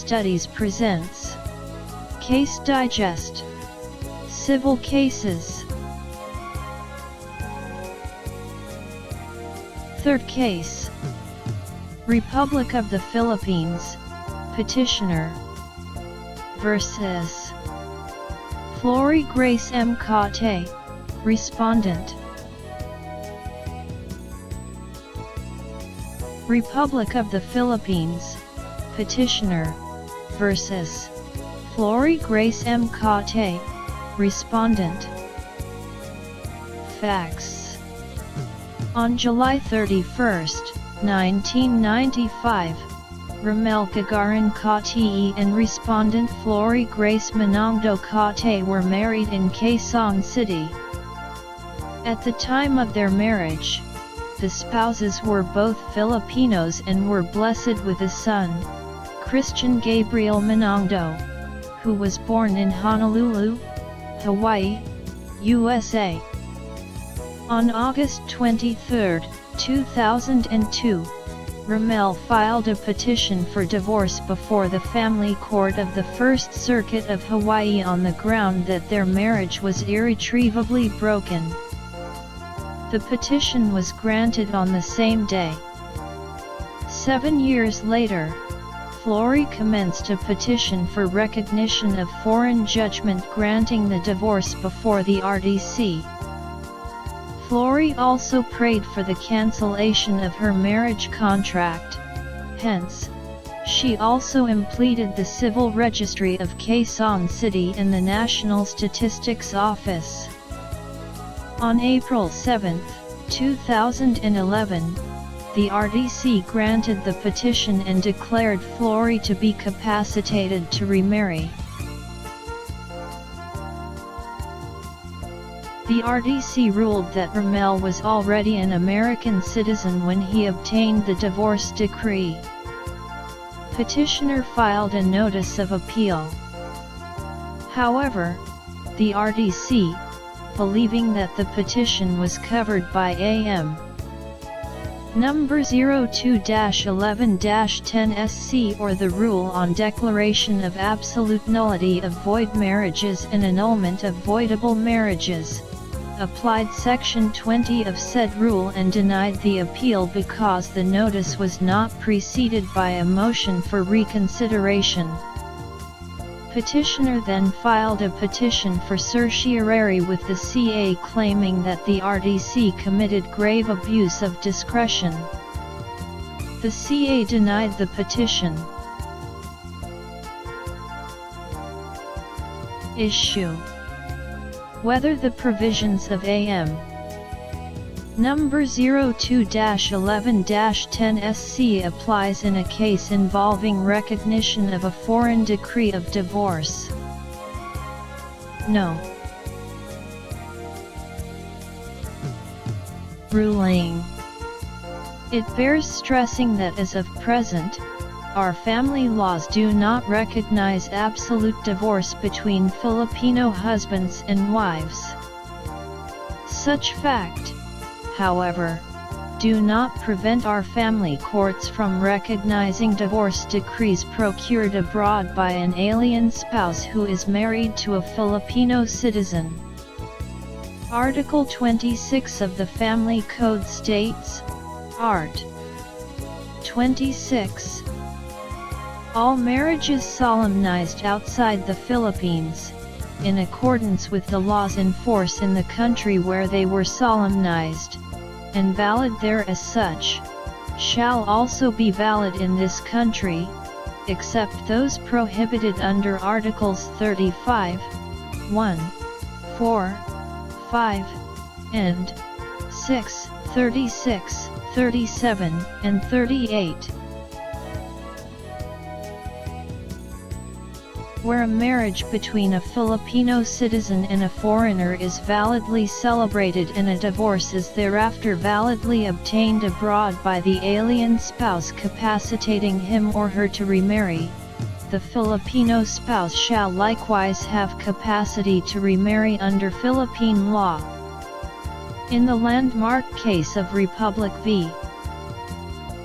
Studies presents Case Digest. Civil Cases. Third case. Republic of the Philippines, Petitioner versus FLORIE GRACE M. COTE, Respondent. Republic of the Philippines, Petitioner versus FLORIE GRACE M. COTE, Respondent. Facts. On July 31, 1995, Ramel Gagarin COTE and Respondent FLORIE GRACE Manongdo COTE were married in Quezon City. At the time of their marriage, the spouses were both Filipinos and were blessed with a son, Christian Gabriel Manongdo, who was born in Honolulu, Hawaii, USA. On August 23, 2002, Ramel filed a petition for divorce before the Family Court of the First Circuit of Hawaii on the ground that their marriage was irretrievably broken. The petition was granted on the same day. 7 years later, FLORIE commenced a petition for recognition of foreign judgment granting the divorce before the RDC. FLORIE also prayed for the cancellation of her marriage contract, hence, she also impleaded the Civil Registry of Quezon City in the National Statistics Office. On April 7, 2011, the RDC granted the petition and declared FLORIE to be capacitated to remarry. The RDC ruled that Ramel was already an American citizen when he obtained the divorce decree. Petitioner filed a notice of appeal. However, the RDC, believing that the petition was covered by AM number 02-11-10 SC or the Rule on Declaration of Absolute Nullity of Void Marriages and Annulment of Voidable Marriages, applied Section 20 of said rule and denied the appeal because the notice was not preceded by a motion for reconsideration. Petitioner then filed a petition for certiorari with the CA claiming that the RDC committed grave abuse of discretion. The CA denied the petition. Issue: whether the provisions of AM number 02-11-10 SC applies in a case involving recognition of a foreign decree of divorce. No. Ruling. It bears stressing that as of present, our family laws do not recognize absolute divorce between Filipino husbands and wives. Such fact, however, do not prevent our family courts from recognizing divorce decrees procured abroad by an alien spouse who is married to a Filipino citizen. Article 26 of the Family Code states, Art. 26. All marriages solemnized outside the Philippines, in accordance with the laws in force in the country where they were solemnized, and valid there as such, shall also be valid in this country, except those prohibited under Articles 35, 1, 4, 5, and 6, 36, 37, and 38. Where a marriage between a Filipino citizen and a foreigner is validly celebrated and a divorce is thereafter validly obtained abroad by the alien spouse capacitating him or her to remarry, the Filipino spouse shall likewise have capacity to remarry under Philippine law. In the landmark case of Republic v.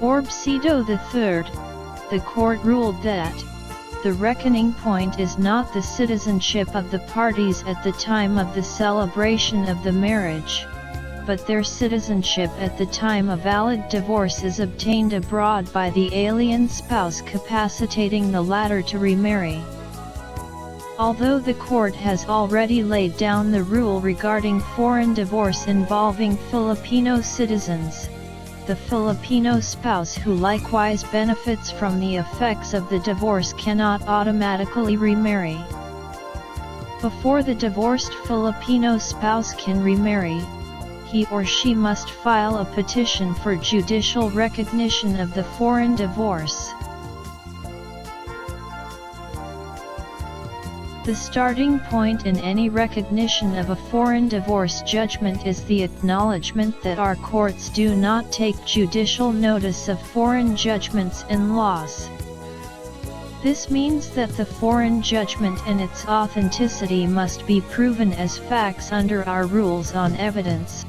Orbcido III, the court ruled that The reckoning point is not the citizenship of the parties at the time of the celebration of the marriage, but their citizenship at the time a valid divorce is obtained abroad by the alien spouse, capacitating the latter to remarry. Although the court has already laid down the rule regarding foreign divorce involving Filipino citizens, the Filipino spouse who likewise benefits from the effects of the divorce cannot automatically remarry. Before the divorced Filipino spouse can remarry, he or she must file a petition for judicial recognition of the foreign divorce. The starting point in any recognition of a foreign divorce judgment is the acknowledgement that our courts do not take judicial notice of foreign judgments and laws. This means that the foreign judgment and its authenticity must be proven as facts under our rules on evidence,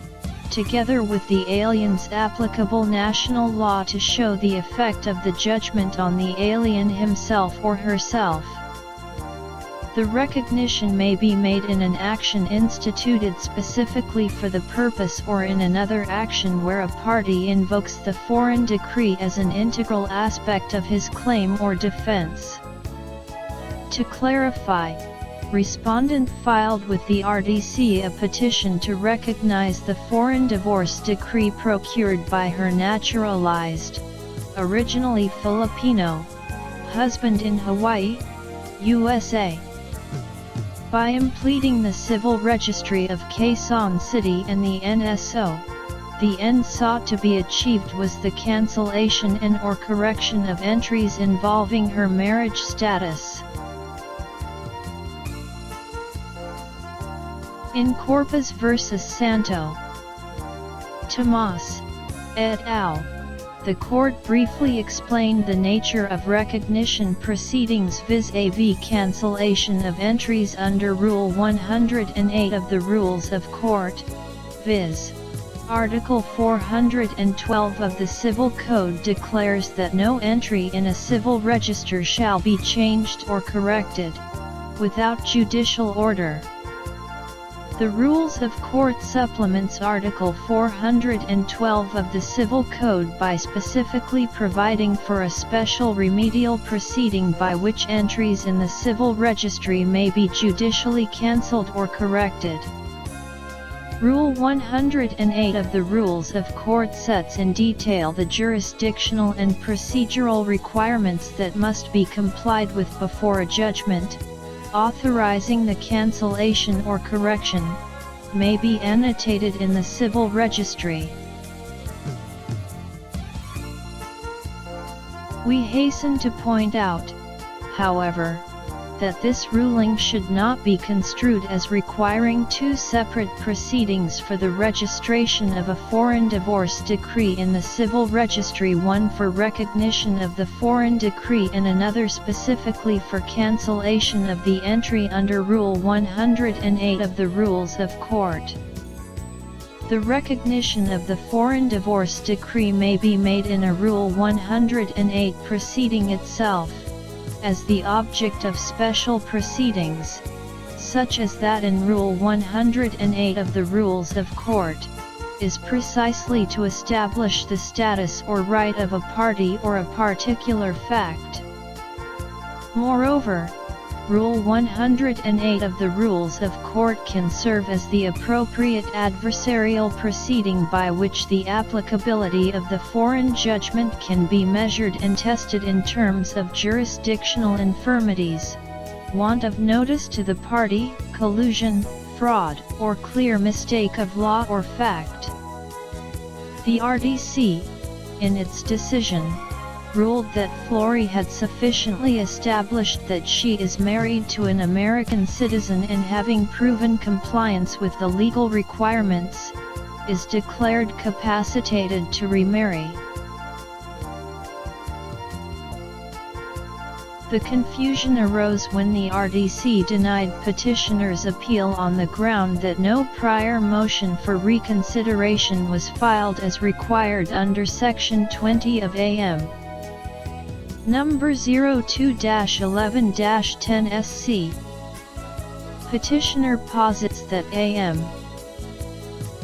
together with the alien's applicable national law to show the effect of the judgment on the alien himself or herself. The recognition may be made in an action instituted specifically for the purpose or in another action where a party invokes the foreign decree as an integral aspect of his claim or defense. To clarify, Respondent filed with the RDC a petition to recognize the foreign divorce decree procured by her naturalized, originally Filipino, husband in Hawaii, USA. By impleting the civil registry of Quezon City and the NSO, the end sought to be achieved was the cancellation and/or correction of entries involving her marriage status. In Corpus vs. Santo Tomas, et al., the court briefly explained the nature of recognition proceedings vis-a-vis cancellation of entries under Rule 108 of the Rules of Court, viz. Article 412 of the Civil Code declares that no entry in a civil register shall be changed or corrected, without judicial order. The Rules of Court supplements Article 412 of the Civil Code by specifically providing for a special remedial proceeding by which entries in the civil registry may be judicially cancelled or corrected. Rule 108 of the Rules of Court sets in detail the jurisdictional and procedural requirements that must be complied with before a judgment, authorizing the cancellation or correction, may be annotated in the civil registry. We hasten to point out, however, that this ruling should not be construed as requiring two separate proceedings for the registration of a foreign divorce decree in the civil registry, one for recognition of the foreign decree and another specifically for cancellation of the entry under Rule 108 of the Rules of Court. The recognition of the foreign divorce decree may be made in a Rule 108 proceeding itself, as the object of special proceedings, such as that in Rule 108 of the Rules of Court, is precisely to establish the status or right of a party or a particular fact. Moreover, Rule 108 of the Rules of Court can serve as the appropriate adversarial proceeding by which the applicability of the foreign judgment can be measured and tested in terms of jurisdictional infirmities, want of notice to the party, collusion, fraud, or clear mistake of law or fact. The RDC, in its decision, ruled that FLORIE had sufficiently established that she is married to an American citizen and, having proven compliance with the legal requirements, is declared capacitated to remarry. The confusion arose when the RDC denied petitioner's appeal on the ground that no prior motion for reconsideration was filed as required under Section 20 of AM. Number 02-11-10 SC. Petitioner posits that AM.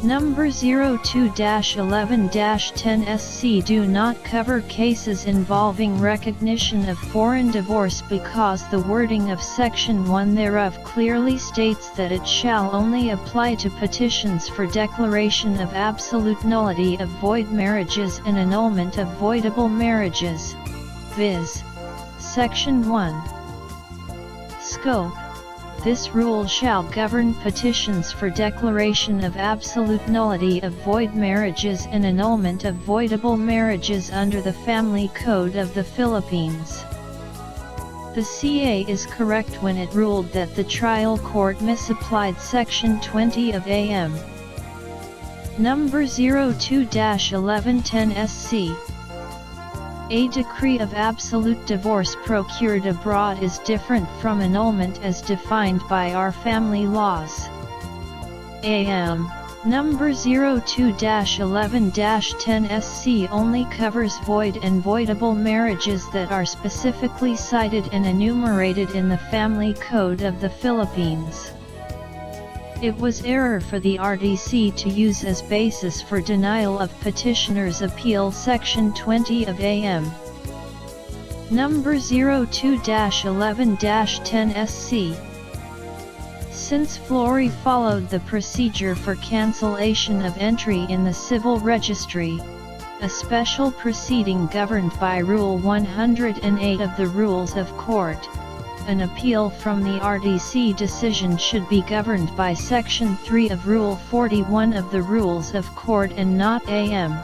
Number 02-11-10 SC do not cover cases involving recognition of foreign divorce because the wording of Section 1 thereof clearly states that it shall only apply to petitions for declaration of absolute nullity of void marriages and annulment of voidable marriages, viz. Section 1. Scope. This rule shall govern petitions for declaration of absolute nullity of void marriages and annulment of voidable marriages under the Family Code of the Philippines. The CA is correct when it ruled that the trial court misapplied Section 20 of AM. Number 02-11-10 SC. A decree of absolute divorce procured abroad is different from annulment as defined by our family laws. AM. Number 02-11-10 SC only covers void and voidable marriages that are specifically cited and enumerated in the Family Code of the Philippines. It was error for the RDC to use as basis for denial of petitioner's appeal Section 20 of AM. Number 02-11-10 SC. Since FLORIE followed the procedure for cancellation of entry in the civil registry, a special proceeding governed by Rule 108 of the Rules of Court, an appeal from the RDC decision should be governed by Section 3 of Rule 41 of the Rules of Court and not AM.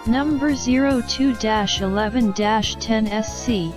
Number 02-11-10 SC.